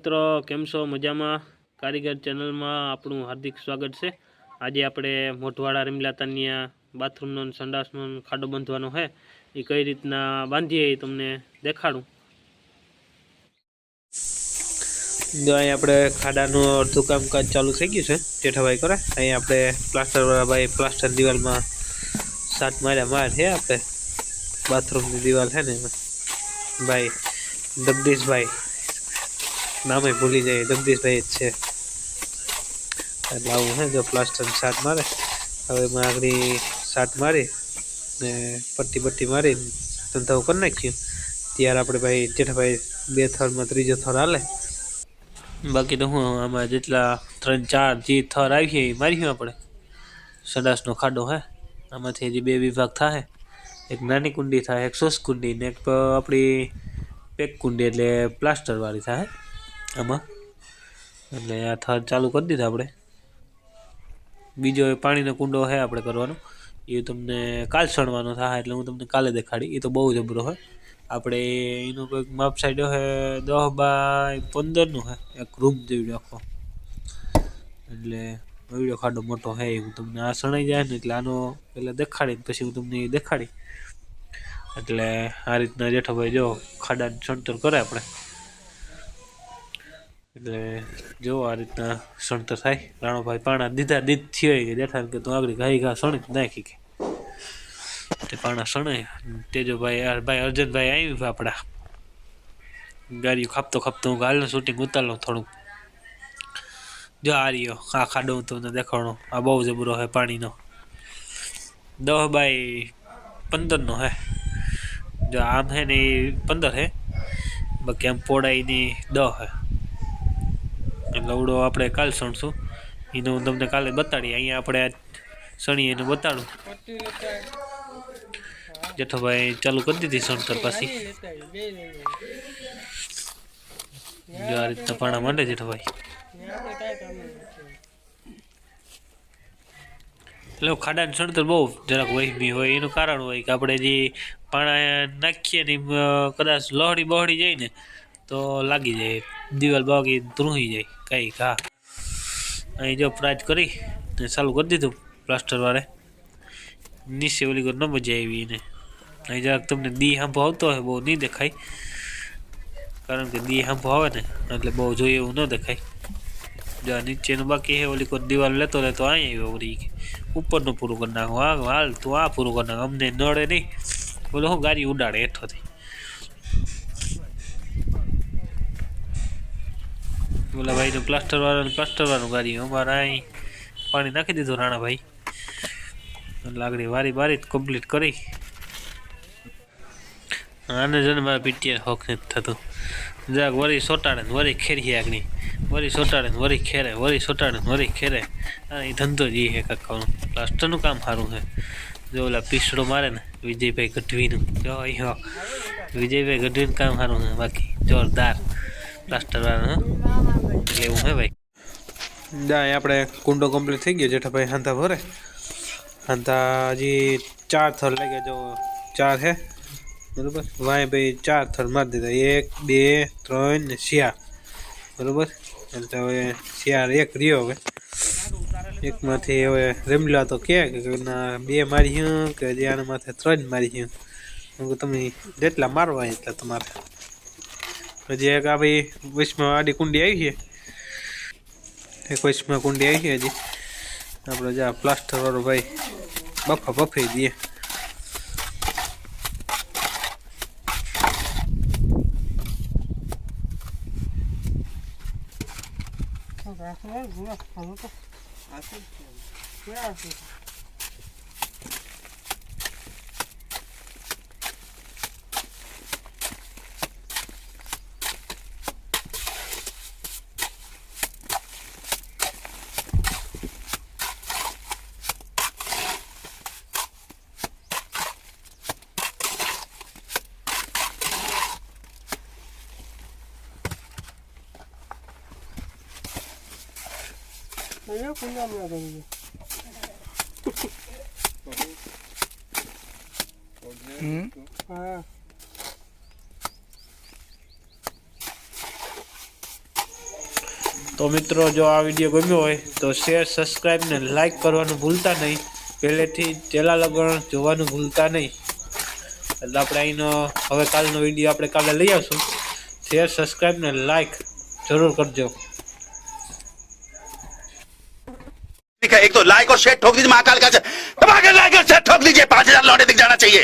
મિત્રો કેમ છો મજામાં કારીગર ચેનલમાં આપણું હાર્દિક સ્વાગત છે। આજે આપણે મોઢવાડા રીમલાતાનિયા બાથરૂમનો સંડાસનો ખાડો બાંધવાનો છે એ કઈ રીતના બાંધીએ એ તમને દેખાડું। જો અહીં આપણે ખાડાનું અડધું કામકાજ ચાલુ થઈ ગયું છે જેઠાભાઈ કરે। અહીં આપણે પ્લાસ્ટરવાળા ભાઈ પ્લાસ્ટર દિવાલમાં સાત માર્યા છે આપણે બાથરૂમની દિવાલ છે ને ભાઈ જગદીશભાઈ नाम भूली जाए जगदीश भाई है है जो प्लास्टर सात मारे हवे में आगड़ी सात मारी ने पट्टी पट्टी मारी धंधा कर नाख्यु त्यार आपणे भाई जेठा भाई बे थर में त्रीजो थर हाले बाकी तो हूँ आमा जेटला 3-4 जी थर आवी मारी आपणे संडासनो खाडो है आमांथी हजी बे विभाग थाय एक नानी कुंडी थाय एक सोस कुंडी ने एक आपणी पेक कुंडी एटले प्लास्टर वाली थाय आमा એટલે આ થર ચાલુ કરી દીધા આપણે। બીજો પાણીનો કુંડો છે આપણે કરવાનો એ તમને કાલ સણવાનો થાય એટલે હું તમને કાલે દેખાડી। એ તો બહુ જબરો છે આપણે એનો કોઈક માપ સાઈડ છે 10 બાય 15 નું છે એક રૂમ જેવી રાખો એટલે એવડો ખાડો મોટો છે। હું તમને આ સણાઈ જાય ને એટલે આનો પહેલા દેખાડી પછી હું તમને દેખાડી એટલે આ રીતના જેઠાભાઈ જો ખાડાને સણતર કરે આપણે એટલે જો આ રીતના સણતર થાય। રાણો ભાઈ પાણા દીધા દીધ થયો કે જેઠાને કે તું આગળ ઘાઈ ઘા સણી નાખી કે તે પાણા સણે તેજો ભાઈ ભાઈ અર્જનભાઈ આવી આપણા ગાડીઓ ખાપતો ખાપતો હું હાલનું શૂટિંગ ઉતાર લઉં થોડુંક। જો આ રહ્યો આ ખાડો હું તમને દેખાડો આ બહુ જબરો છે પાણીનો 10 બાય 15 નો છે જો આમ છે ને 15 છે બાકી આમ પોડાઈની 10 છે लवड़ो आपणे काल सणसुं एनो हूँ तमने काले बताड़ी। अहींया आपणे सणी एने बताडुं जेठोभाई चालू कर दीधी सणतर पाછી जो आ रीतना पाणा मांडे जेठोभाई એટલે ખાડાની સણતર બહુ જરાક વહીમી હોય એનું કારણ હોય કે આપણે જે પાણા નાખીએ ને કદાચ લહડી બહડી જાય ને तो लागी जाए दीवाल बागी ध्रुही जाए कई घा अँ जो प्राइज करी चालू कर दीधु प्लास्टर वाले नीचे ओली न मजा आई ने अँ जरा तमने दी हांफो आवतो है बहु नहीं देखाय कारण के दी हांफो आवे ने एटले बहु जोईए एवुं न देखाय। जो नीचे बाकी है ओली को दीवाल लेतो लेतो आई आव्यो वरी ऊपर नो पूરું कर नाखो हाल तू आ पूરું कर नाख अमने नड़े नहीं बोलो हूँ गाड़ी उडाड़े हेठोथी बोला भाई तो प्लास्टर वाला गाड़ी अमारा अँ पानी नाखी दीधुं राणा भाई लागड़ी वारी बारी कम्प्लीट करी आने जने मारा पीटीए हक नहीं थतुं જરાક વરી સોટાડે વરી ખેરી આગની વરી સોટાડે વરી ખેરે વરી સોટાડે વરી ખેરે એ ધંધો જ છે કાકાનું પ્લાસ્ટરનું કામ સારું છે। જો ઓલા પીસડો મારે ને વિજયભાઈ ગઢવીનું જો અહીંયા વિજયભાઈ ગઢવીનું કામ સારું છે બાકી જોરદાર પ્લાસ્ટર વાળા એટલે એવું હે ભાઈ। જાય આપણે કુંડો કમ્પ્લીટ થઈ ગયો જેઠાભાઈ હાંધા ભરે હાંધા હજી 4 થર લાગ્યા જો 4 है बराबर वाय भाई 4 थर मार दीधा 1 2 3 ने 4 बराबर એટલે હવે 4 એક રહ્યો હવે એકમાંથી હવે રેમલા તો કે ના બે માર્યું કે જ્યાં માથે 3 માર્યું હું તમે જેટલા મારવા એટલા તમારે हजी एक आ भाई विषम आड़ी कुंडी आई है एक विषम कुंडी आई है हजी आप जा प्लास्टर वालों भाई बफा बफाई दिए Yo punya mana tadi? Ah. તો મિત્રો જો આ વિડીયો ગમ્યો હોય તો શેર સબસ્ક્રાઈબ ને લાઈક કરવાનું ભૂલતા નહીં, પહેલેથી ચેલા લગણ જોવાનું ભૂલતા નહીં. એટલે આપણે અહીંનો હવે કાલનો વિડીયો આપણે કાલે લઈ આવશું. શેર સબસ્ક્રાઈબ ને લાઈક જરૂર કરજો. एक तो लाइक और शेयर ठोक दीजिए, महाकाल का दबा के लाइक और शेयर ठोक दीजिए, 5000 लौटे दिख जाना चाहिए.